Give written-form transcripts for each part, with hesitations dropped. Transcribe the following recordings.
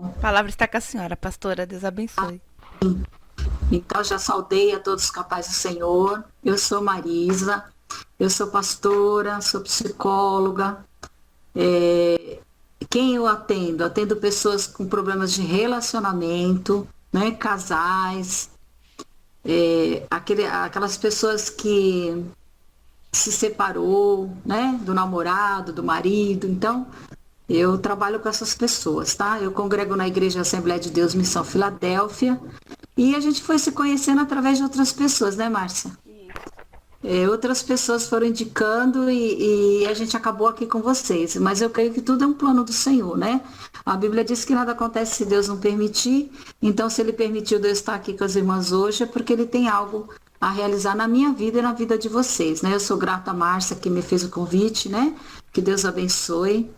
A palavra está com a senhora, pastora. Deus abençoe. Então, já saudei a todos os capazes do Senhor. Eu sou Marisa, eu sou pastora, sou psicóloga. É, Quem eu atendo? Atendo pessoas com problemas de relacionamento, né? Casais, aquelas pessoas que se separou, né? Do namorado, do marido. Então, eu trabalho com essas pessoas, tá? Eu congrego na Igreja Assembleia de Deus Missão Filadélfia e a gente foi se conhecendo através de outras pessoas, né, Márcia? Outras pessoas foram indicando e a gente acabou aqui com vocês. Mas eu creio que tudo é um plano do Senhor, né? A Bíblia diz que nada acontece se Deus não permitir. Então, se Ele permitiu de eu estar aqui com as irmãs hoje, é porque Ele tem algo a realizar na minha vida e na vida de vocês, né? Eu sou grata a Márcia que me fez o convite, né? Que Deus abençoe.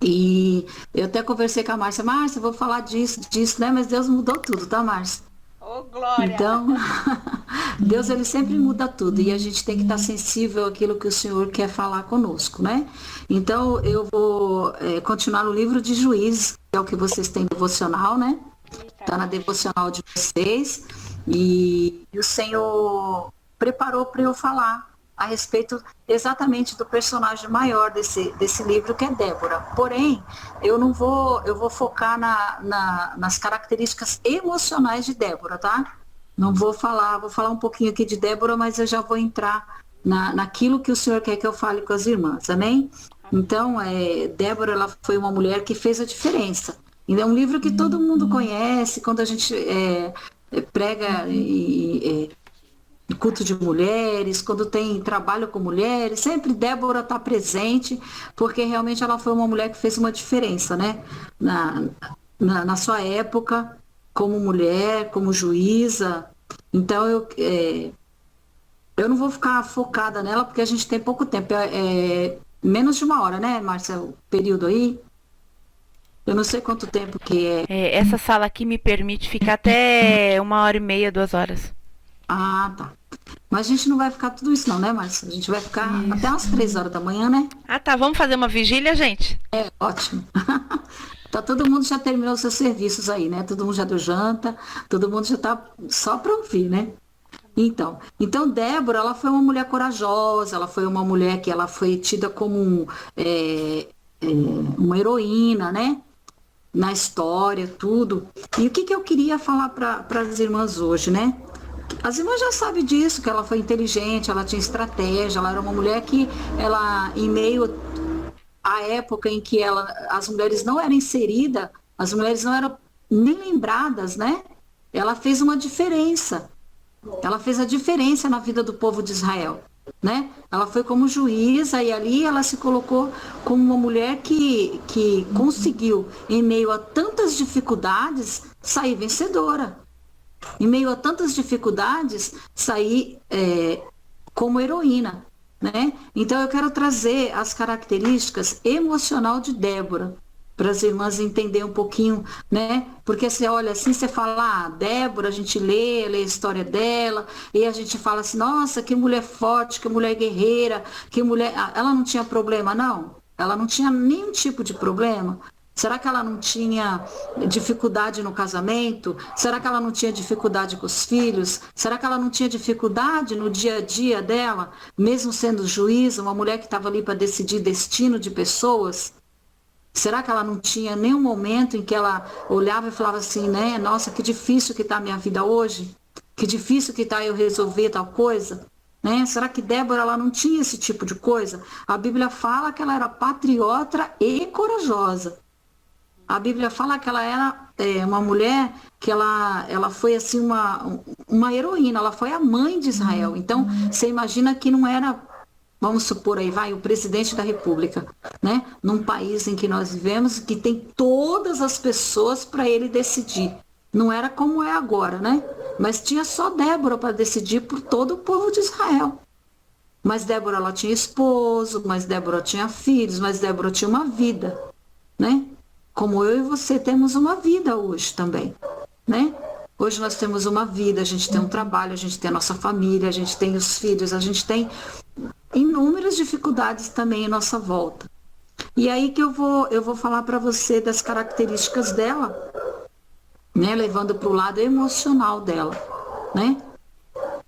E eu até conversei com a Márcia, Márcia, eu vou falar disso, né? Mas Deus mudou tudo, tá, Márcia? Ô, glória! Então, Deus ele sempre muda tudo e a gente tem que estar sensível àquilo que o Senhor quer falar conosco, né? Então, eu vou continuar no livro de Juízes, que é o que vocês têm devocional, né? Está na devocional de vocês e o Senhor preparou para eu falar a respeito exatamente do personagem maior desse livro, que é Débora. Porém, eu vou focar nas características emocionais de Débora, tá? Não vou falar um pouquinho aqui de Débora, mas eu já vou entrar naquilo que o Senhor quer que eu fale com as irmãs, amém? Então, Débora, ela foi uma mulher que fez a diferença. E é um livro que todo mundo conhece, quando a gente prega culto de mulheres, quando tem trabalho com mulheres, sempre Débora está presente, porque realmente ela foi uma mulher que fez uma diferença, né? Na sua época, como mulher, como juíza. Então, eu não vou ficar focada nela, porque a gente tem pouco tempo. Menos de uma hora, né, Márcia? O período aí. Eu não sei quanto tempo que é. Essa sala aqui me permite ficar até 1h30, 2 horas. Ah, tá. Mas a gente não vai ficar tudo isso não, né, Márcia? A gente vai ficar até umas 3 horas da manhã, né? Ah, tá. Vamos fazer uma vigília, gente? Ótimo. Tá, todo mundo já terminou seus serviços aí, né? Todo mundo já deu janta, todo mundo já tá só para ouvir, né? Então Débora, ela foi uma mulher corajosa, ela foi uma mulher que ela foi tida como uma heroína, né? Na história, tudo. E o que eu queria falar para as irmãs hoje, né? As irmãs já sabem disso, que ela foi inteligente, ela tinha estratégia, ela era uma mulher que, ela, em meio à época em que as mulheres não eram inseridas, as mulheres não eram nem lembradas, né? Ela fez uma diferença. Ela fez a diferença na vida do povo de Israel, né? Ela foi como juíza e ali ela se colocou como uma mulher que conseguiu, em meio a tantas dificuldades, sair vencedora. Em meio a tantas dificuldades, sair como heroína, né? Então eu quero trazer as características emocional de Débora, para as irmãs entenderem um pouquinho, né? Porque você olha assim, você fala, Débora, a gente lê a história dela, e a gente fala assim, nossa, que mulher forte, que mulher guerreira, que mulher... Ela não tinha problema, não? Ela não tinha nenhum tipo de problema? Será que ela não tinha dificuldade no casamento? Será que ela não tinha dificuldade com os filhos? Será que ela não tinha dificuldade no dia a dia dela, mesmo sendo juíza, uma mulher que estava ali para decidir destino de pessoas? Será que ela não tinha nenhum momento em que ela olhava e falava assim, né? Nossa, que difícil que está a minha vida hoje. Que difícil que está eu resolver tal coisa. Né? Será que Débora ela não tinha esse tipo de coisa? A Bíblia fala que ela era patriota e corajosa. A Bíblia fala que ela era uma mulher que ela foi assim uma heroína, ela foi a mãe de Israel. Então, você imagina que não era, vamos supor aí, vai, o presidente da República, né? Num país em que nós vivemos, que tem todas as pessoas para ele decidir. Não era como é agora, né? Mas tinha só Débora para decidir por todo o povo de Israel. Mas Débora, ela tinha esposo, mas Débora tinha filhos, mas Débora tinha uma vida, né? Como eu e você temos uma vida hoje também, né? Hoje nós temos uma vida, a gente tem um trabalho, a gente tem a nossa família, a gente tem os filhos, a gente tem inúmeras dificuldades também em nossa volta. E aí que eu vou falar para você das características dela, né? Levando para o lado emocional dela, né?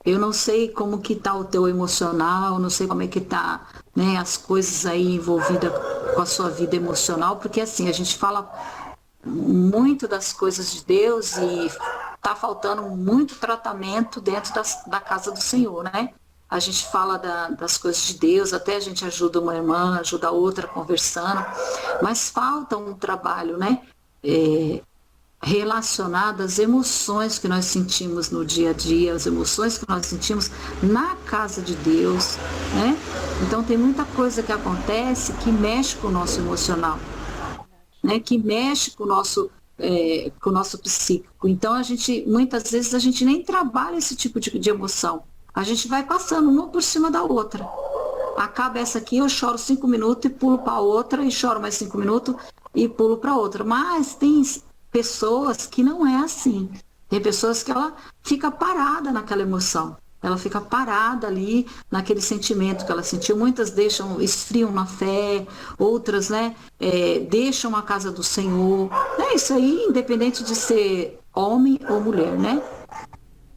Eu não sei como que tá o teu emocional, não sei como é que tá, né, as coisas aí envolvidas com a sua vida emocional, porque assim, a gente fala muito das coisas de Deus e tá faltando muito tratamento dentro da casa do Senhor, né? A gente fala das coisas de Deus, até a gente ajuda uma irmã, ajuda a outra conversando, mas falta um trabalho, né? Relacionado às emoções que nós sentimos no dia a dia, as emoções que nós sentimos na casa de Deus, né? Então tem muita coisa que acontece que mexe com o nosso emocional, né? Que mexe com o nosso psíquico. Então muitas vezes a gente nem trabalha esse tipo de emoção. A gente vai passando uma por cima da outra. Acaba essa aqui, eu choro 5 minutos e pulo para outra, e choro mais 5 minutos e pulo para outra. Mas tem pessoas que não é assim. Tem pessoas que ela fica parada naquela emoção. Ela fica parada ali naquele sentimento que ela sentiu. Muitas esfriam na fé, outras, né, deixam a casa do Senhor. Isso aí, independente de ser homem ou mulher, né?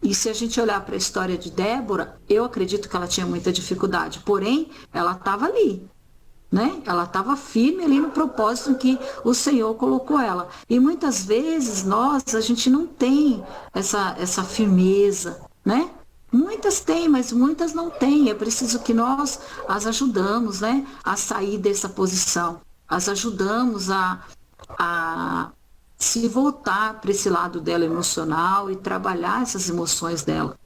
E se a gente olhar para a história de Débora, eu acredito que ela tinha muita dificuldade. Porém, ela estava ali, né? Ela estava firme ali no propósito que o Senhor colocou ela. E muitas vezes a gente não tem essa firmeza, né? Muitas têm, mas muitas não têm. É preciso que nós as ajudamos, né, a sair dessa posição. As ajudamos a se voltar para esse lado dela emocional e trabalhar essas emoções dela.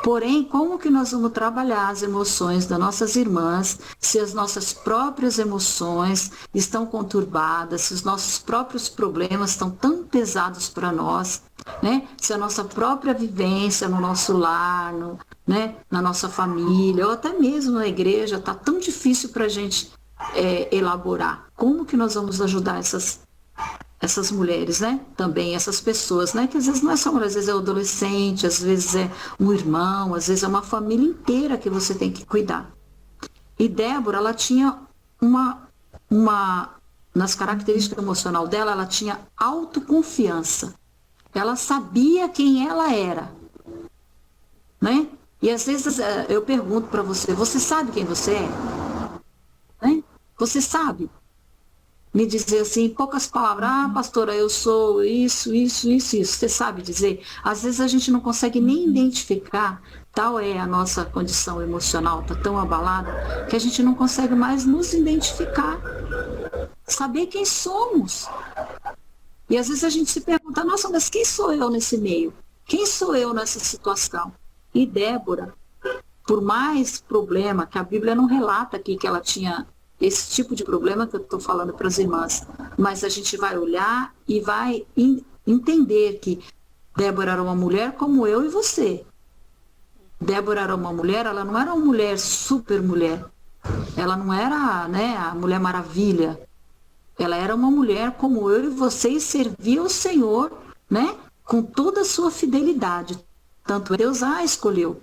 Porém, como que nós vamos trabalhar as emoções das nossas irmãs se as nossas próprias emoções estão conturbadas, se os nossos próprios problemas estão tão pesados para nós, né? Se a nossa própria vivência no nosso lar, né, na nossa família, ou até mesmo na igreja, está tão difícil para a gente elaborar. Como que nós vamos ajudar essas mulheres, né? Também essas pessoas, né? Que às vezes não é só mulher, às vezes é o adolescente, às vezes é um irmão, às vezes é uma família inteira que você tem que cuidar. E Débora, ela tinha nas características emocional dela, ela tinha autoconfiança. Ela sabia quem ela era, né? E às vezes eu pergunto para você sabe quem você é? Né? Você sabe? Me dizer assim, em poucas palavras, pastora, eu sou isso, isso, isso, isso. Você sabe dizer? Às vezes a gente não consegue nem identificar, tal é a nossa condição emocional, está tão abalada, que a gente não consegue mais nos identificar, saber quem somos. E às vezes a gente se pergunta, nossa, mas quem sou eu nesse meio? Quem sou eu nessa situação? E Débora, por mais problema, que a Bíblia não relata aqui que ela tinha esse tipo de problema que eu estou falando para as irmãs, mas a gente vai olhar e vai entender que Débora era uma mulher como eu e você. Débora era uma mulher, ela não era uma mulher super mulher, ela não era, né, a Mulher Maravilha, ela era uma mulher como eu e você e servia o Senhor, né, com toda a sua fidelidade, tanto Deus a escolheu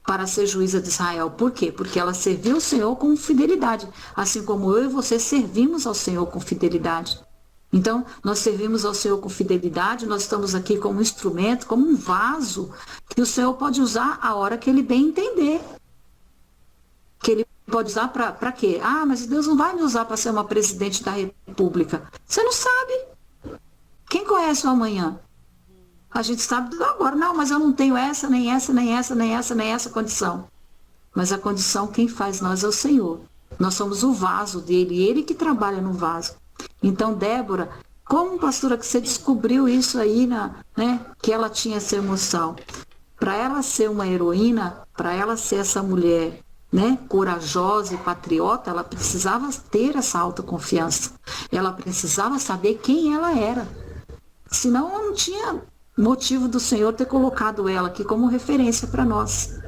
para ser juíza de Israel. Por quê? Porque ela serviu o Senhor com fidelidade, assim como eu e você servimos ao Senhor com fidelidade. Então, nós servimos ao Senhor com fidelidade, nós estamos aqui como um instrumento, como um vaso, que o Senhor pode usar a hora que Ele bem entender. Que Ele pode usar para quê? Mas Deus não vai me usar para ser uma presidente da República. Você não sabe. Quem conhece o amanhã? A gente sabe agora, não, mas eu não tenho essa, nem essa, nem essa, nem essa, nem essa condição. Mas a condição quem faz nós é o Senhor. Nós somos o vaso dele, ele que trabalha no vaso. Então, Débora, como pastora que você descobriu isso aí, né, que ela tinha essa emoção? Para ela ser uma heroína, para ela ser essa mulher, né, corajosa e patriota, ela precisava ter essa autoconfiança. Ela precisava saber quem ela era. Senão ela não tinha motivo do Senhor ter colocado ela aqui como referência para nós.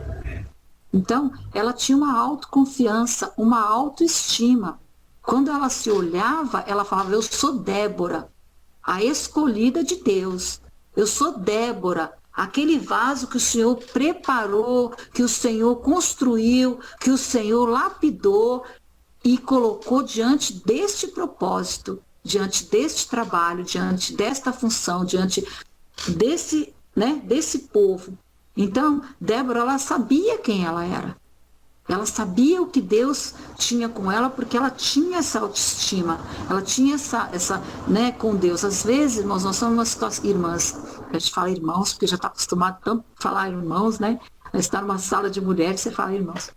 Então, ela tinha uma autoconfiança, uma autoestima. Quando ela se olhava, ela falava, eu sou Débora, a escolhida de Deus. Eu sou Débora, aquele vaso que o Senhor preparou, que o Senhor construiu, que o Senhor lapidou. e colocou diante deste propósito, diante deste trabalho, diante desta função, diante desse, né, desse povo. Então, Débora, ela sabia quem ela era. Ela sabia o que Deus tinha com ela, porque ela tinha essa autoestima, ela tinha essa, né, com Deus. Às vezes, irmãos, nós somos uma situação, irmãs, a gente fala irmãos, porque já está acostumado tanto a falar irmãos, né? Estar numa sala de mulheres, você fala irmãos.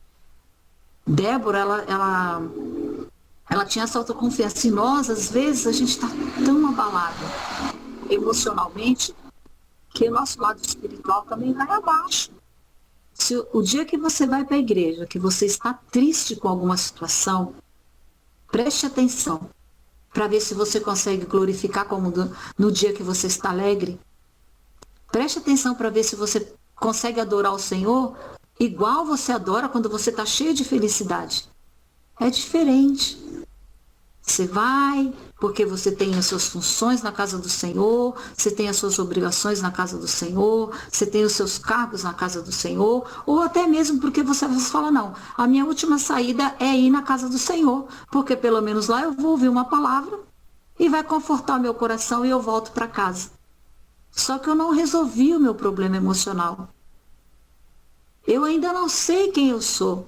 Débora, ela tinha essa autoconfiança. E nós, às vezes, a gente está tão abalado emocionalmente que o nosso lado espiritual também vai abaixo. Se o dia que você vai para a igreja, que você está triste com alguma situação, preste atenção para ver se você consegue glorificar como no dia que você está alegre. Preste atenção para ver se você consegue adorar o Senhor igual você adora quando você está cheio de felicidade. É diferente. Você vai porque você tem as suas funções na casa do Senhor, você tem as suas obrigações na casa do Senhor, você tem os seus cargos na casa do Senhor, ou até mesmo porque você fala, não, a minha última saída é ir na casa do Senhor, porque pelo menos lá eu vou ouvir uma palavra e vai confortar o meu coração e eu volto para casa. Só que eu não resolvi o meu problema emocional. Eu ainda não sei quem eu sou,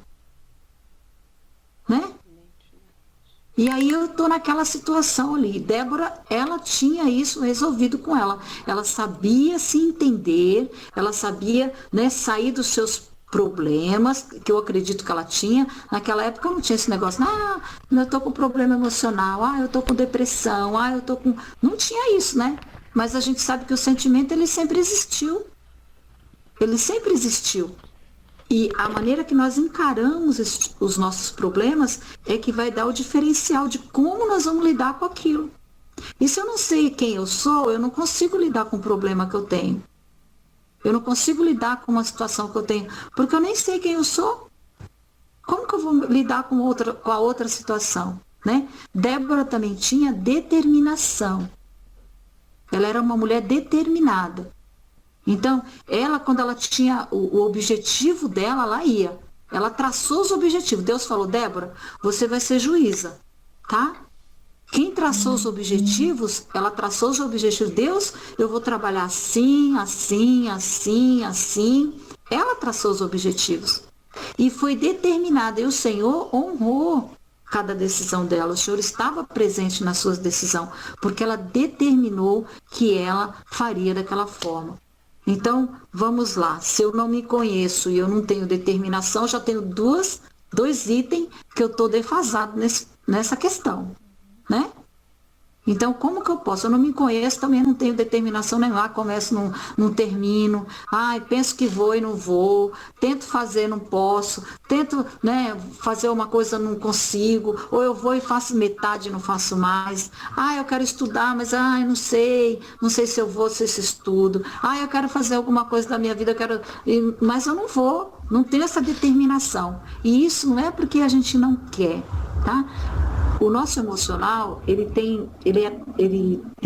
né? E aí eu estou naquela situação ali. Débora, ela tinha isso resolvido com ela. Ela sabia se entender, ela sabia, né, sair dos seus problemas, que eu acredito que ela tinha. Naquela época não tinha esse negócio, eu estou com problema emocional, eu estou com depressão, eu estou com... Não tinha isso, né? Mas a gente sabe que o sentimento, ele sempre existiu. Ele sempre existiu. E a maneira que nós encaramos os nossos problemas é que vai dar o diferencial de como nós vamos lidar com aquilo. E se eu não sei quem eu sou, eu não consigo lidar com o problema que eu tenho. Eu não consigo lidar com uma situação que eu tenho, porque eu nem sei quem eu sou. Como que eu vou lidar com a outra situação, né? Débora também tinha determinação. Ela era uma mulher determinada. Então, ela, quando ela tinha o objetivo dela, ela ia. Ela traçou os objetivos. Deus falou, Débora, você vai ser juíza, tá? Quem traçou os objetivos, ela traçou os objetivos. Deus, eu vou trabalhar assim, assim, assim, assim. Ela traçou os objetivos. E foi determinada. E o Senhor honrou cada decisão dela. O Senhor estava presente nas suas decisões, porque ela determinou que ela faria daquela forma. Então, vamos lá. Se eu não me conheço e eu não tenho determinação, já tenho dois itens que eu estou defasado nessa questão, né? Então, como que eu posso? Eu não me conheço, também não tenho determinação nenhuma. Começo, não termino. Penso que vou e não vou. Tento fazer, não posso. Tento, né, fazer uma coisa, não consigo. Ou eu vou e faço metade e não faço mais. Eu quero estudar, mas não sei. Não sei se eu vou, se estudo. Eu quero fazer alguma coisa da minha vida, mas eu não vou. Não tenho essa determinação. E isso não é porque a gente não quer, tá? O nosso emocional, ele tem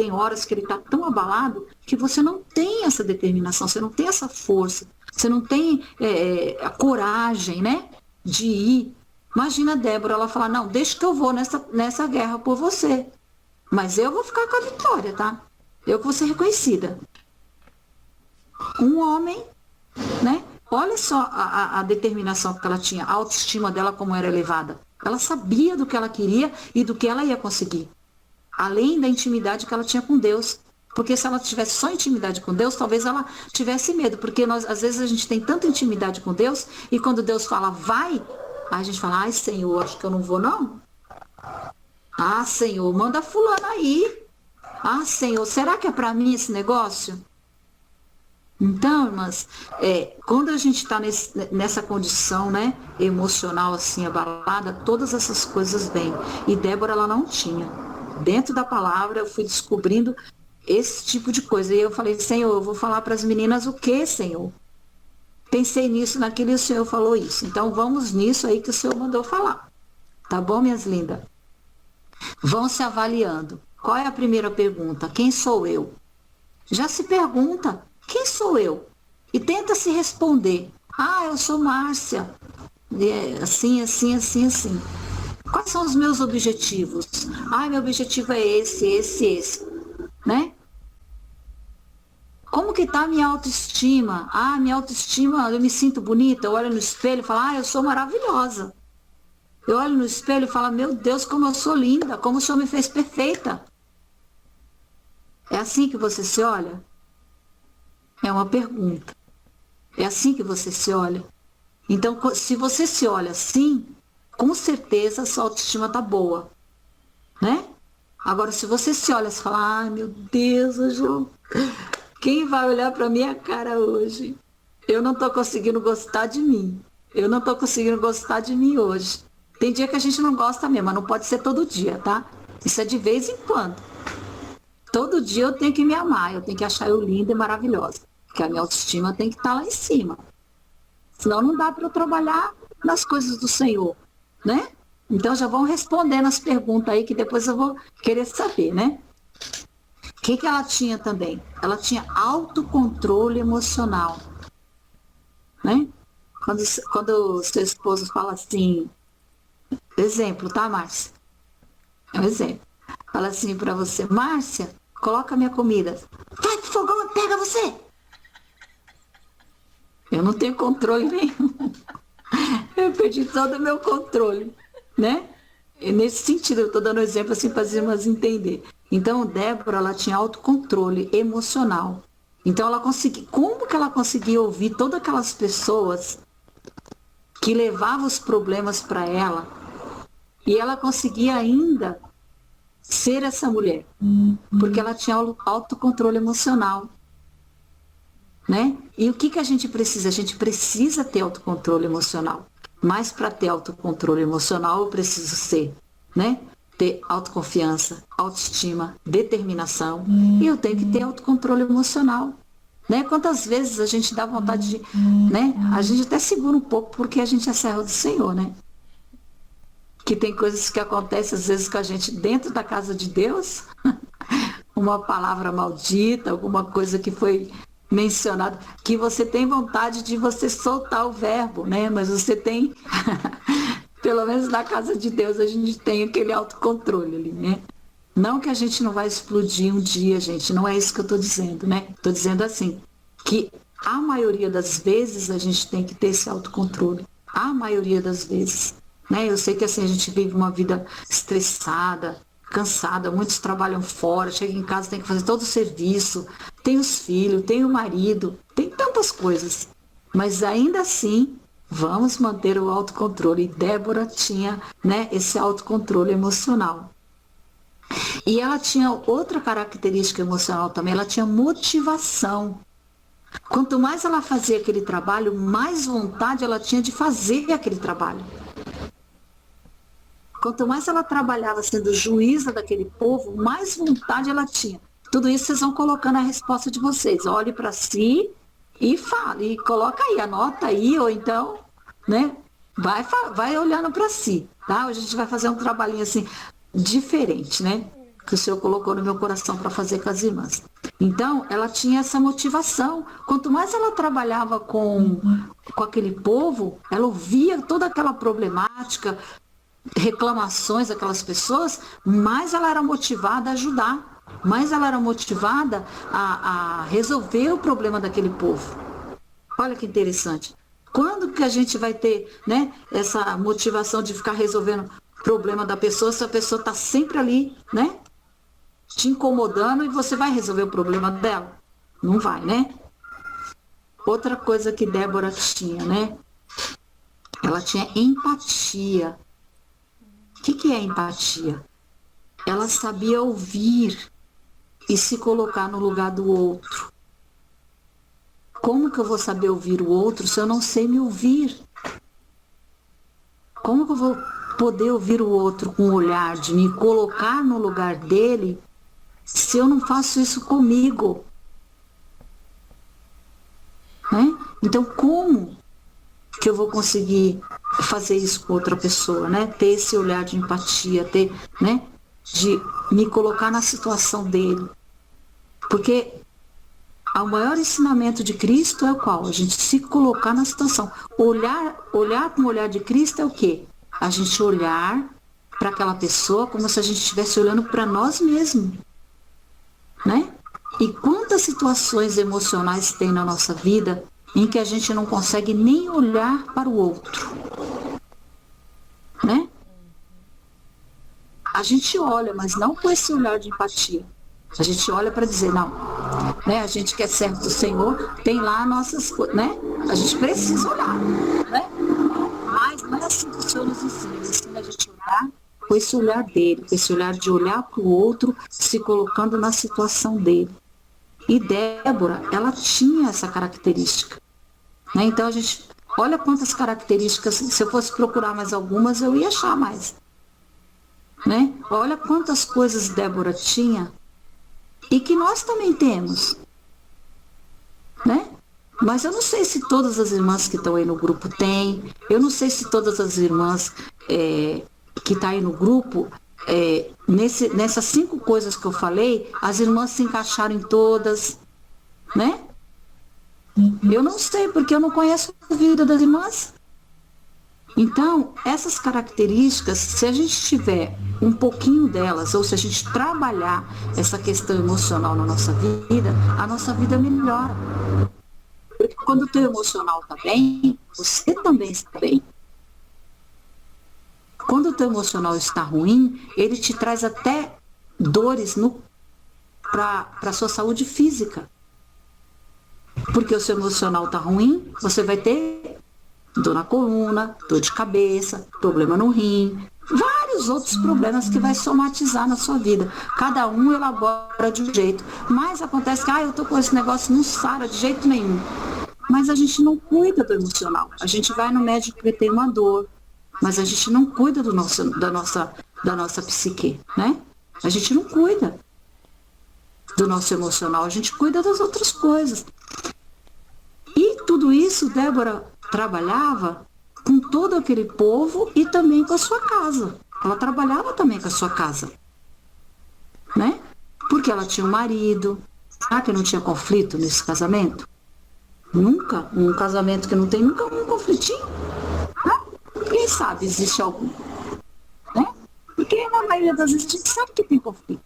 horas que ele está tão abalado que você não tem essa determinação, você não tem essa força, você não tem a coragem, né, de ir. Imagina a Débora, ela falar, não, deixa que eu vou nessa guerra por você, mas eu vou ficar com a vitória, tá? Eu que vou ser reconhecida. Um homem, né? Olha só a determinação que ela tinha, a autoestima dela como era elevada. Ela sabia do que ela queria e do que ela ia conseguir. Além da intimidade que ela tinha com Deus. Porque se ela tivesse só intimidade com Deus, talvez ela tivesse medo. Porque às vezes a gente tem tanta intimidade com Deus e quando Deus fala, vai, aí a gente fala, Senhor, acho que eu não vou não. Senhor, manda fulano aí. Senhor, será que é para mim esse negócio? Então, irmãs, quando a gente está nessa condição, né, emocional assim, abalada, todas essas coisas vêm. E Débora, ela não tinha. Dentro da palavra, eu fui descobrindo esse tipo de coisa. E eu falei, Senhor, eu vou falar para as meninas o que, Senhor? Pensei nisso, naquilo, e o Senhor falou isso. Então, vamos nisso aí que o Senhor mandou falar. Tá bom, minhas lindas? Vão se avaliando. Qual é a primeira pergunta? Quem sou eu? Já se pergunta. Quem sou eu? E tenta se responder. Eu sou Márcia. Assim, assim, assim, assim. Quais são os meus objetivos? Meu objetivo é esse, né? Como que tá a minha autoestima? Minha autoestima, eu me sinto bonita, eu olho no espelho e falo, eu sou maravilhosa. Eu olho no espelho e falo, meu Deus, como eu sou linda, como o Senhor me fez perfeita. É assim que você se olha? É uma pergunta. É assim que você se olha? Então, se você se olha assim, com certeza a sua autoestima tá boa, né? Agora, se você se olha e fala, meu Deus, Ju, quem vai olhar para minha cara hoje? Eu não tô conseguindo gostar de mim. Eu não tô conseguindo gostar de mim hoje. Tem dia que a gente não gosta mesmo, mas não pode ser todo dia, tá? Isso é de vez em quando. Todo dia eu tenho que me amar, eu tenho que achar eu linda e maravilhosa. Porque a minha autoestima tem que estar lá em cima. Senão não dá para eu trabalhar nas coisas do Senhor, né? Então já vão respondendo as perguntas aí que depois eu vou querer saber, né? O que ela tinha também? Ela tinha autocontrole emocional, né? Quando o seu esposo fala assim, exemplo, tá, Márcia? É um exemplo. Fala assim para você, Márcia, coloca minha comida. Vai pro fogão e pega você. Eu não tenho controle nenhum. Eu perdi todo o meu controle, né? E nesse sentido, eu estou dando exemplo assim para as irmãs entender. Então, Débora, ela tinha autocontrole emocional. Então, ela conseguia, como que ela conseguia ouvir todas aquelas pessoas que levavam os problemas para ela e ela conseguia ainda ser essa mulher, porque ela tinha autocontrole emocional, né? E o que a gente precisa? A gente precisa ter autocontrole emocional. Mas para ter autocontrole emocional, eu preciso né? Ter autoconfiança, autoestima, determinação. E eu tenho que ter autocontrole emocional. Né? Quantas vezes a gente dá vontade de... Né? A gente até segura um pouco porque a gente é servo do Senhor, né? Que tem coisas que acontecem às vezes com a gente dentro da casa de Deus. Uma palavra maldita, alguma coisa que foi mencionado, que você tem vontade de você soltar o verbo, né? Mas você tem, pelo menos na casa de Deus, a gente tem aquele autocontrole ali, né? Não que a gente não vai explodir um dia, gente, não é isso que eu estou dizendo, né? Estou dizendo assim, que a maioria das vezes a gente tem que ter esse autocontrole. A maioria das vezes, né? Eu sei que assim a gente vive uma vida estressada, cansada, muitos trabalham fora, chega em casa, tem que fazer todo o serviço, tem os filhos, tem o marido, tem tantas coisas. Mas ainda assim, vamos manter o autocontrole. E Débora tinha, né, esse autocontrole emocional. E ela tinha outra característica emocional também, ela tinha motivação. Quanto mais ela fazia aquele trabalho, mais vontade ela tinha de fazer aquele trabalho. Quanto mais ela trabalhava sendo juíza daquele povo, mais vontade ela tinha. Tudo isso vocês vão colocando a resposta de vocês. Olhe para si e fale, e coloca aí, anota aí, ou então, né? Vai olhando para si, tá? Hoje a gente vai fazer um trabalhinho assim, diferente, né? Que o Senhor colocou no meu coração para fazer com as irmãs. Então, ela tinha essa motivação. Quanto mais ela trabalhava com aquele povo, ela ouvia toda aquela problemática, reclamações daquelas pessoas, mais ela era motivada a ajudar, mais ela era motivada a resolver o problema daquele povo. Olha que interessante. Quando que a gente vai ter, né, essa motivação de ficar resolvendo o problema da pessoa, se a pessoa está sempre ali, né, te incomodando e você vai resolver o problema dela? Não vai, né? Outra coisa que Débora tinha, né? Ela tinha empatia. O que é empatia? Ela sabia ouvir e se colocar no lugar do outro. Como que eu vou saber ouvir o outro se eu não sei me ouvir? Como que eu vou poder ouvir o outro com o olhar de me colocar no lugar dele se eu não faço isso comigo? Né? Então, como que eu vou conseguir fazer isso com outra pessoa, né? Ter esse olhar de empatia, ter, né? De me colocar na situação dele. Porque o maior ensinamento de Cristo é o qual? A gente se colocar na situação. Olhar com o olhar de Cristo é o quê? A gente olhar para aquela pessoa como se a gente estivesse olhando para nós mesmos, né? E quantas situações emocionais tem na nossa vida em que a gente não consegue nem olhar para o outro, né? A gente olha, mas não com esse olhar de empatia. A gente olha para dizer, não, né? A gente que é servo do Senhor, tem lá nossas coisas, né? A gente precisa olhar, né? Mas não é assim que o Senhor nos ensina. Ele ensina a gente a olhar com esse olhar dele, com esse olhar de olhar para o outro, se colocando na situação dele. E Débora, ela tinha essa característica, né? Então a gente, olha quantas características, se eu fosse procurar mais algumas, eu ia achar mais, né? Olha quantas coisas Débora tinha e que nós também temos, né? Mas eu não sei se todas as irmãs que estão aí no grupo têm, eu não sei se todas as irmãs que estão aí no grupo, nessas 5 coisas que eu falei, as irmãs se encaixaram em todas, né? Eu não sei, porque eu não conheço a vida das irmãs. Então, essas características, se a gente tiver um pouquinho delas, ou se a gente trabalhar essa questão emocional na nossa vida, a nossa vida melhora. Porque quando o teu emocional está bem, você também está bem. Quando o teu emocional está ruim, ele te traz até dores para a sua saúde física. Porque o seu emocional está ruim, você vai ter dor na coluna, dor de cabeça, problema no rim, vários outros problemas que vai somatizar na sua vida. Cada um elabora de um jeito. Mas acontece que, eu tô com esse negócio, não sara de jeito nenhum. Mas a gente não cuida do emocional. A gente vai no médico porque tem uma dor, mas a gente não cuida da nossa psique, né? A gente não cuida do nosso emocional, a gente cuida das outras coisas. E tudo isso Débora trabalhava com todo aquele povo e também com a sua casa. Ela trabalhava também com a sua casa, né? Porque ela tinha um marido. Será que não tinha conflito nesse casamento? Nunca. Um casamento que não tem nunca um conflitinho. Né? Quem sabe existe algum, né? Porque na maioria das vezes a gente sabe que tem conflito.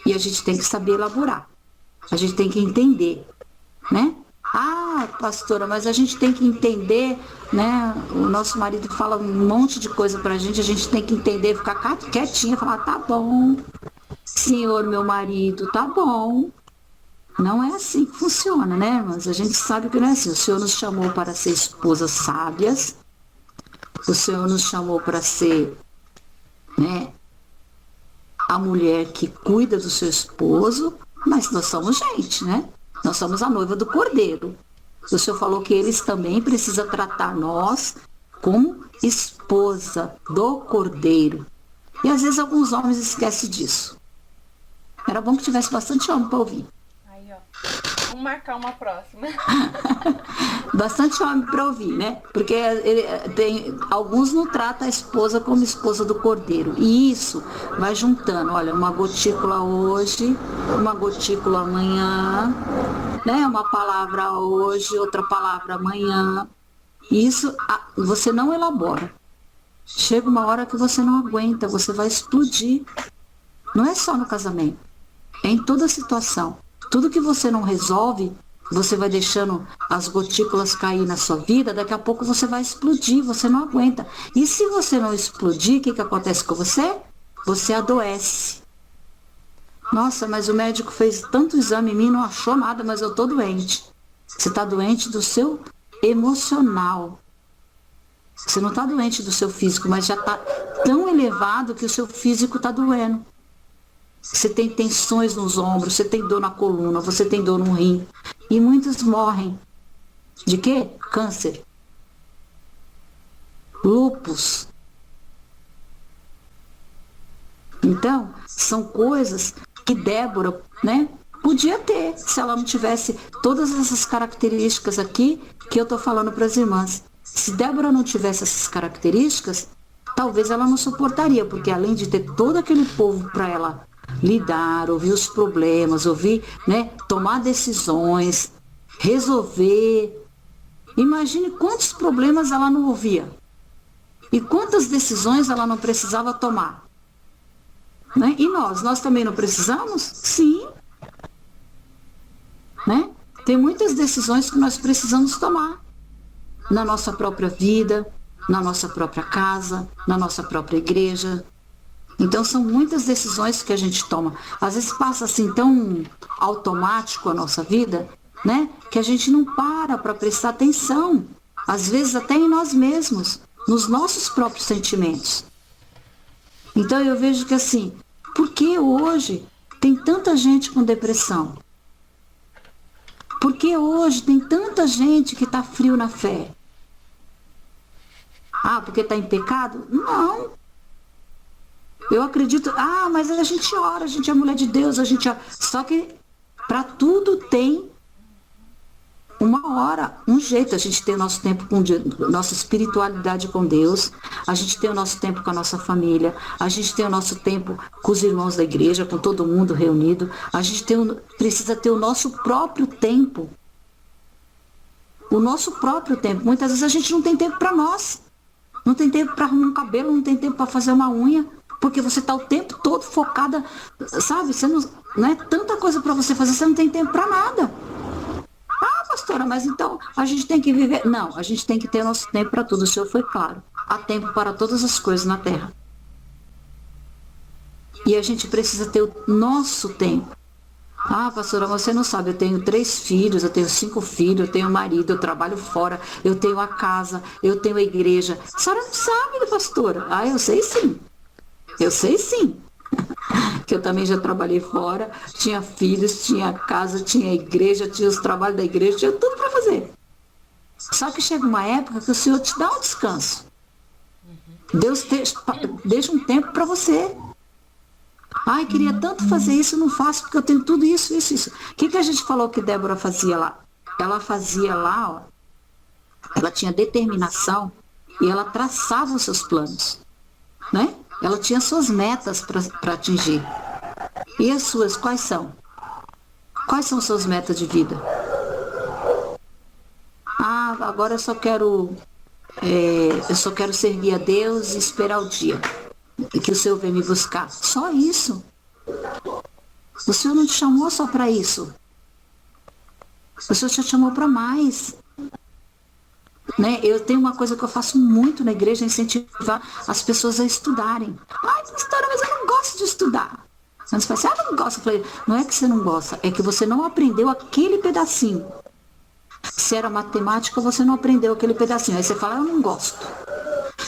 E a gente tem que saber elaborar. A gente tem que entender, né? Pastora, mas a gente tem que entender, né? O nosso marido fala um monte de coisa pra gente, a gente tem que entender, ficar quietinha, falar, tá bom, senhor meu marido, tá bom. Não é assim que funciona, né? Mas a gente sabe que não é assim. O Senhor nos chamou para ser esposas sábias, o Senhor nos chamou para ser, né, a mulher que cuida do seu esposo, mas nós somos gente, né? Nós somos a noiva do Cordeiro. O Senhor falou que eles também precisam tratar nós como esposa do Cordeiro. E às vezes alguns homens esquecem disso. Era bom que tivesse bastante homem para ouvir. Aí, ó. Vamos marcar uma próxima. Bastante homem para ouvir, né? Porque alguns não tratam a esposa como esposa do Cordeiro. E isso vai juntando. Olha, uma gotícula hoje, uma gotícula amanhã, né? Uma palavra hoje, outra palavra amanhã. Isso você não elabora. Chega uma hora que você não aguenta, você vai explodir. Não é só no casamento, é em toda situação. Tudo que você não resolve, você vai deixando as gotículas cair na sua vida, daqui a pouco você vai explodir, você não aguenta. E se você não explodir, o que acontece com você? Você adoece. Nossa, mas o médico fez tanto exame em mim, não achou nada, mas eu estou doente. Você está doente do seu emocional. Você não está doente do seu físico, mas já está tão elevado que o seu físico está doendo. Você tem tensões nos ombros, você tem dor na coluna, você tem dor no rim. E muitos morrem. De quê? Câncer. Lúpus. Então, são coisas que Débora, né, podia ter, se ela não tivesse todas essas características aqui que eu estou falando para as irmãs. Se Débora não tivesse essas características, talvez ela não suportaria, porque além de ter todo aquele povo para ela lidar, ouvir os problemas, ouvir, né, tomar decisões, resolver. Imagine quantos problemas ela não ouvia e quantas decisões ela não precisava tomar. Né? E nós também não precisamos? Sim. Né? Tem muitas decisões que nós precisamos tomar na nossa própria vida, na nossa própria casa, na nossa própria igreja. Então são muitas decisões que a gente toma. Às vezes passa assim tão automático a nossa vida, né? Que a gente não para prestar atenção. Às vezes até em nós mesmos, nos nossos próprios sentimentos. Então eu vejo que assim, por que hoje tem tanta gente com depressão? Por que hoje tem tanta gente que está frio na fé? Ah, porque está em pecado? Não. Eu acredito, mas a gente ora, a gente é mulher de Deus, a gente ora. Só que para tudo tem uma hora, um jeito. A gente tem o nosso tempo com nossa espiritualidade com Deus, a gente tem o nosso tempo com a nossa família, a gente tem o nosso tempo com os irmãos da igreja, com todo mundo reunido, a gente precisa ter o nosso próprio tempo. O nosso próprio tempo. Muitas vezes a gente não tem tempo para nós. Não tem tempo para arrumar um cabelo, não tem tempo para fazer uma unha, porque você está o tempo todo focada, sabe? Você não é tanta coisa para você fazer, você não tem tempo para nada. Ah, pastora, mas então a gente tem que viver... Não, a gente tem que ter nosso tempo para tudo, o Senhor foi claro. Há tempo para todas as coisas na terra. E a gente precisa ter o nosso tempo. Ah, pastora, você não sabe, eu tenho 3 filhos, eu tenho 5 filhos, eu tenho marido, eu trabalho fora, eu tenho a casa, eu tenho a igreja. A senhora não sabe, pastora? Ah, eu sei sim. Eu sei sim. Que eu também já trabalhei fora, tinha filhos, tinha casa, tinha igreja, tinha os trabalhos da igreja, tinha tudo para fazer. Só que chega uma época que o Senhor te dá um descanso. Deus deixa um tempo para você. Ai, queria tanto fazer isso, não faço porque eu tenho tudo isso. O que a gente falou que Débora fazia lá? Ela fazia lá, ó, ela tinha determinação e ela traçava os seus planos, né? Ela tinha suas metas para atingir. E as suas, quais são? Quais são suas metas de vida? Ah, agora eu só quero servir a Deus e esperar o dia que o Senhor vem me buscar. Só isso. O Senhor não te chamou só para isso. O Senhor te chamou para mais. Né? Eu tenho uma coisa que eu faço muito na igreja, é incentivar as pessoas a estudarem. Ai, pastora, mas eu não gosto de estudar. Você fala assim, eu não gosto. Eu falei, não é que você não gosta, é que você não aprendeu aquele pedacinho. Se era matemática, você não aprendeu aquele pedacinho. Aí você fala, eu não gosto.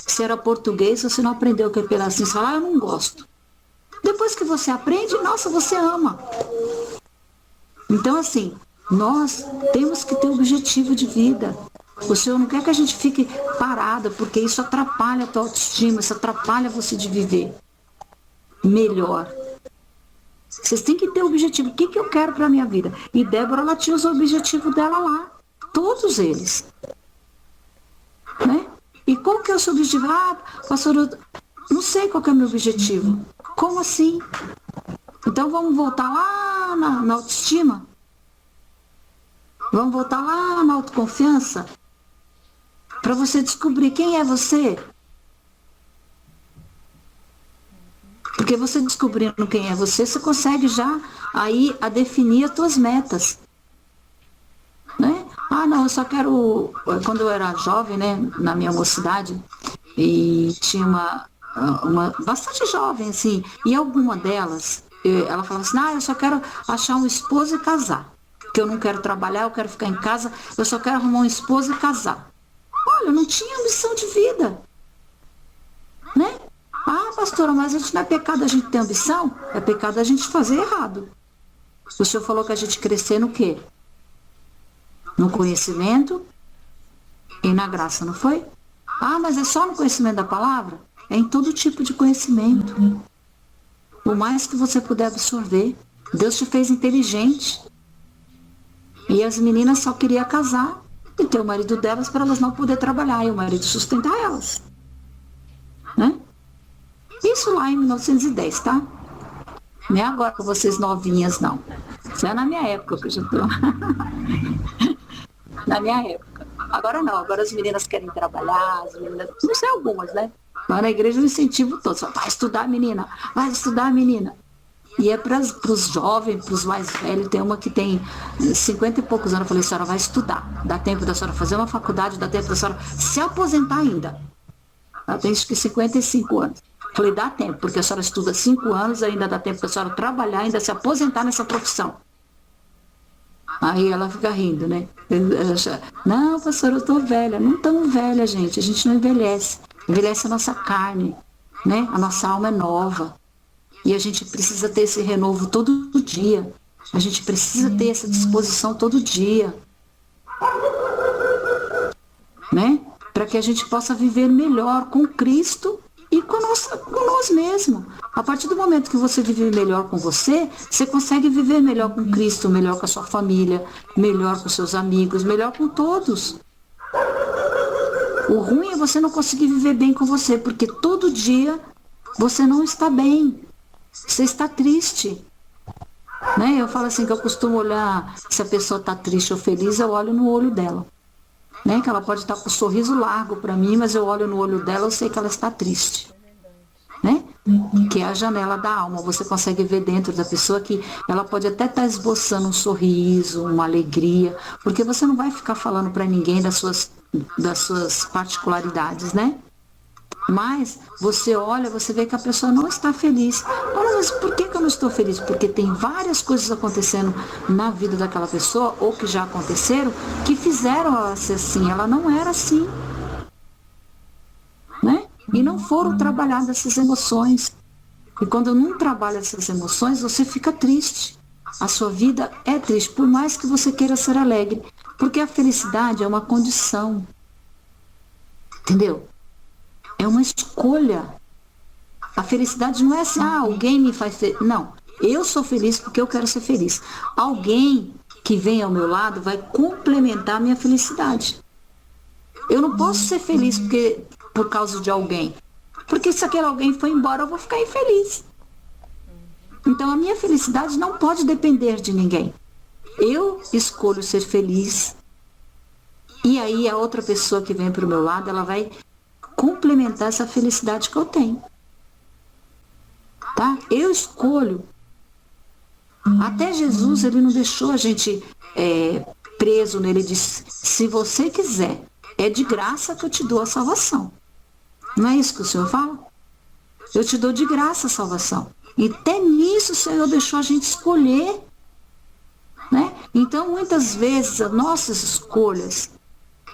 Se era português, você não aprendeu aquele pedacinho. Você fala, eu não gosto. Depois que você aprende, nossa, você ama. Então, assim, nós temos que ter objetivo de vida. O Senhor não quer que a gente fique parada, porque isso atrapalha a tua autoestima, isso atrapalha você de viver melhor. Vocês têm que ter objetivo. O que eu quero para a minha vida? E Débora, ela tinha os objetivos dela lá. Todos eles. Né? E qual que é o seu objetivo? Ah, pastor, eu não sei qual que é o meu objetivo. Como assim? Então vamos voltar lá na autoestima? Vamos voltar lá na autoconfiança? Para você descobrir quem é você. Porque você descobrindo quem é você, você consegue já aí a definir as suas metas. Né? Ah, não, eu só quero... Quando eu era jovem, né, na minha mocidade, e tinha uma bastante jovem, assim, e alguma delas, ela falava assim, eu só quero achar um esposo e casar. Porque eu não quero trabalhar, eu quero ficar em casa, eu só quero arrumar um esposo e casar. Olha, eu não tinha ambição de vida. Né? Ah, pastora, mas a gente não é pecado a gente ter ambição? É pecado a gente fazer errado. O Senhor falou que a gente crescer no quê? No conhecimento e na graça, não foi? Ah, mas é só no conhecimento da palavra? É em todo tipo de conhecimento. O mais que você puder absorver. Deus te fez inteligente. E as meninas só queriam casar e ter o marido delas para elas não poderem trabalhar e o marido sustentar elas. Né? Isso lá em 1910, tá? Não é agora com vocês novinhas, não. Isso é na minha época que eu já estou. Na minha época. Agora não, agora as meninas querem trabalhar, as meninas, não sei algumas, né? Lá na igreja eu incentivo todos. Vai estudar, menina. Vai estudar, menina. E é para os jovens, para os mais velhos. Tem uma que tem 50 e poucos anos. Eu falei, a senhora vai estudar. Dá tempo da senhora fazer uma faculdade, dá tempo da senhora se aposentar ainda. Ela tem acho que 55 anos. Eu falei, dá tempo, porque a senhora estuda 5 anos, ainda dá tempo da senhora trabalhar, ainda se aposentar nessa profissão. Aí ela fica rindo, né? Não, pastora, eu estou velha. Não tão velha, gente. A gente não envelhece. Envelhece a nossa carne, né? A nossa alma é nova. E a gente precisa ter esse renovo todo dia. A gente precisa ter essa disposição todo dia. Né? Para que a gente possa viver melhor com Cristo e com nós mesmos. A partir do momento que você vive melhor com você, você consegue viver melhor com Cristo, melhor com a sua família, melhor com seus amigos, melhor com todos. O ruim é você não conseguir viver bem com você, porque todo dia você não está bem. Você está triste. Né? Eu falo assim que eu costumo olhar se a pessoa está triste ou feliz, eu olho no olho dela. Né? Que ela pode estar com o sorriso largo para mim, mas eu olho no olho dela, eu sei que ela está triste. Né? Que é a janela da alma. Você consegue ver dentro da pessoa que ela pode até estar esboçando um sorriso, uma alegria, porque você não vai ficar falando para ninguém das suas particularidades, né? Mas você olha, você vê que a pessoa não está feliz. Olha, mas por que eu não estou feliz? Porque tem várias coisas acontecendo na vida daquela pessoa, ou que já aconteceram, que fizeram ela ser assim. Ela não era assim. Né? E não foram trabalhadas essas emoções. E quando não trabalha essas emoções, você fica triste. A sua vida é triste, por mais que você queira ser alegre. Porque a felicidade é uma condição. Entendeu? É uma escolha. A felicidade não é assim, alguém me faz feliz. Não, eu sou feliz porque eu quero ser feliz. Alguém que vem ao meu lado vai complementar a minha felicidade. Eu não posso ser feliz por causa de alguém. Porque se aquele alguém for embora, eu vou ficar infeliz. Então a minha felicidade não pode depender de ninguém. Eu escolho ser feliz. E aí a outra pessoa que vem para o meu lado, ela vai complementar essa felicidade que eu tenho. Tá? Eu escolho. Até Jesus, ele não deixou a gente preso nele. Ele disse, se você quiser, é de graça que eu te dou a salvação. Não é isso que o Senhor fala? Eu te dou de graça a salvação. E até nisso o Senhor deixou a gente escolher. Né? Então, muitas vezes, as nossas escolhas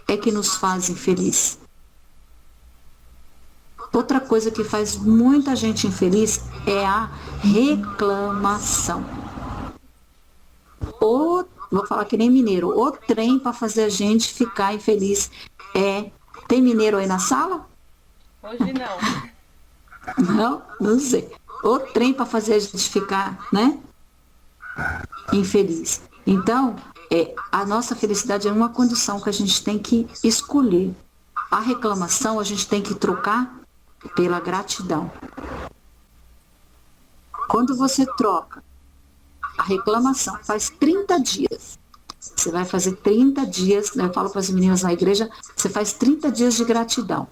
é que nos fazem felizes. Outra coisa que faz muita gente infeliz é a reclamação. Vou falar que nem mineiro, o trem para fazer a gente ficar infeliz é... Tem mineiro aí na sala? Hoje não. Não sei. O trem para fazer a gente ficar, né, infeliz. Então, a nossa felicidade é uma condição que a gente tem que escolher. A reclamação a gente tem que trocar pela gratidão. Quando você troca a reclamação, faz 30 dias. Você vai fazer 30 dias, eu falo para as meninas na igreja, você faz 30 dias de gratidão.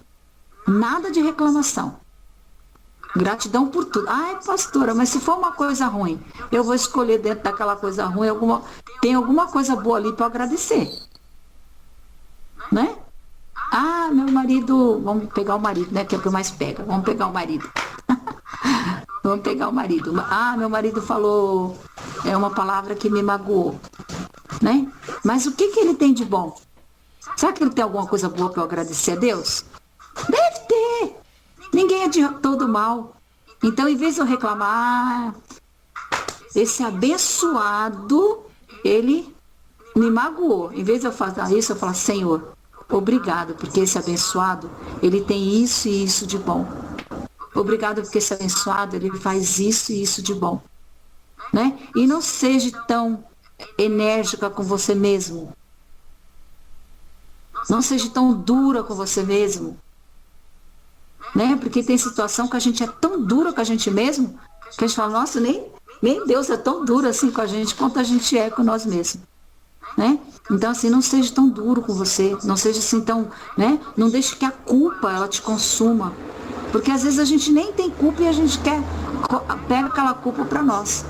Nada de reclamação. Gratidão por tudo. Ai, pastora, mas se for uma coisa ruim, eu vou escolher dentro daquela coisa ruim, tem alguma coisa boa ali para agradecer. Né? Ah, meu marido, vamos pegar o marido, né? Que é o que mais pega. Vamos pegar o marido. Vamos pegar o marido. Ah, meu marido falou uma palavra que me magoou. Né? Mas o que ele tem de bom? Será que ele tem alguma coisa boa para eu agradecer a Deus? Deve ter. Ninguém é de todo mal. Então, em vez de eu reclamar, esse abençoado, ele me magoou. Em vez de eu fazer isso, eu falo, Senhor, obrigado, porque esse abençoado, ele tem isso e isso de bom. Obrigado, porque esse abençoado, ele faz isso e isso de bom. Né? E não seja tão enérgica com você mesmo. Não seja tão dura com você mesmo. Né? Porque tem situação que a gente é tão dura com a gente mesmo, que a gente fala, nossa, nem Deus é tão duro assim com a gente quanto a gente é com nós mesmos. Né? Então, assim, não seja tão duro com você, não seja assim tão, né? Não deixe que a culpa, ela te consuma. Porque às vezes a gente nem tem culpa e a gente pega aquela culpa para nós.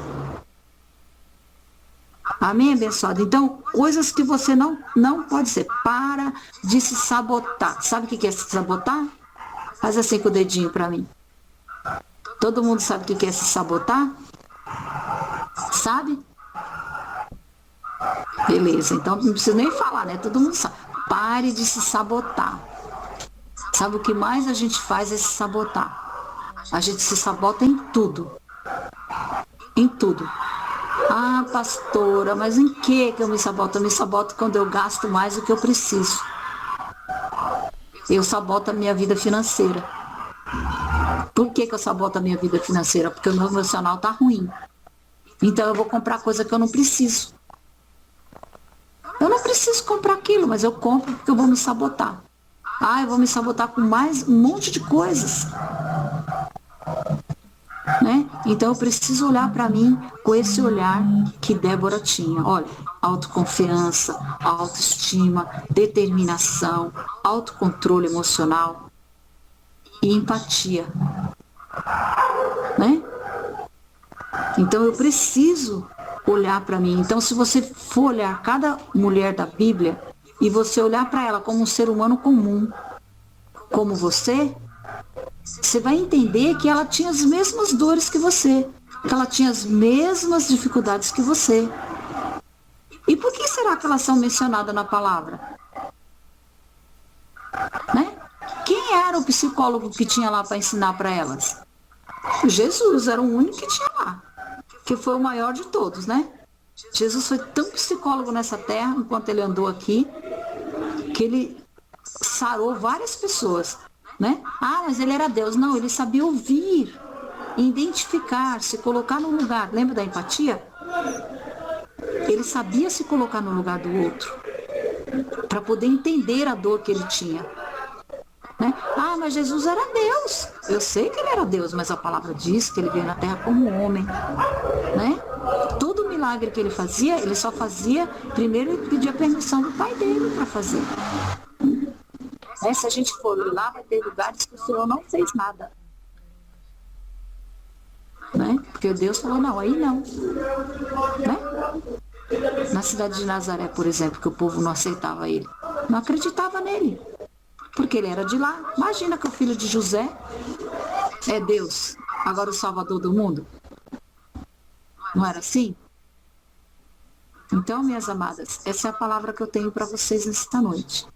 Amém, abençoado? Então, coisas que você não pode ser. Para de se sabotar. Sabe o que é se sabotar? Faz assim com o dedinho para mim. Todo mundo sabe o que é se sabotar? Sabe? Beleza, então não preciso nem falar, né? Todo mundo sabe. Pare de se sabotar. Sabe o que mais a gente faz é se sabotar. A gente se sabota em tudo. Em tudo. Ah, pastora, mas em que eu me saboto? Eu me saboto quando eu gasto mais do que eu preciso. Eu saboto a minha vida financeira. Por que eu saboto a minha vida financeira? Porque o meu emocional tá ruim. Então eu vou comprar coisa que eu não preciso. Eu não preciso comprar aquilo, mas eu compro porque eu vou me sabotar. Ah, eu vou me sabotar com mais um monte de coisas. Né? Então eu preciso olhar para mim com esse olhar que Débora tinha. Olha, autoconfiança, autoestima, determinação, autocontrole emocional e empatia. Né? Então eu preciso olhar para mim. Então se você for olhar cada mulher da Bíblia e você olhar para ela como um ser humano comum, como você vai entender que ela tinha as mesmas dores que você, que ela tinha as mesmas dificuldades que você. E por que será que elas são mencionadas na palavra? Né? Quem era o psicólogo que tinha lá para ensinar para elas? Jesus era o único que tinha lá, que foi o maior de todos, né? Jesus foi tão psicólogo nessa terra, enquanto ele andou aqui, que ele sarou várias pessoas. Né? Ah, mas ele era Deus. Não, ele sabia ouvir, identificar, se colocar no lugar. Lembra da empatia? Ele sabia se colocar no lugar do outro para poder entender a dor que ele tinha. Né? Ah, mas Jesus era Deus. Eu sei que ele era Deus, mas a palavra diz que ele veio na terra como homem. Né? Todo milagre que ele fazia, ele só fazia, primeiro ele pedia permissão do pai dele para fazer. Se a gente for lá, vai ter lugares que o Senhor não fez nada. Né? Porque Deus falou, não, aí não. Né? Na cidade de Nazaré, por exemplo, que o povo não aceitava ele. Não acreditava nele. Porque ele era de lá. Imagina que o filho de José é Deus, agora o Salvador do mundo. Não era assim? Então, minhas amadas, essa é a palavra que eu tenho para vocês nesta noite.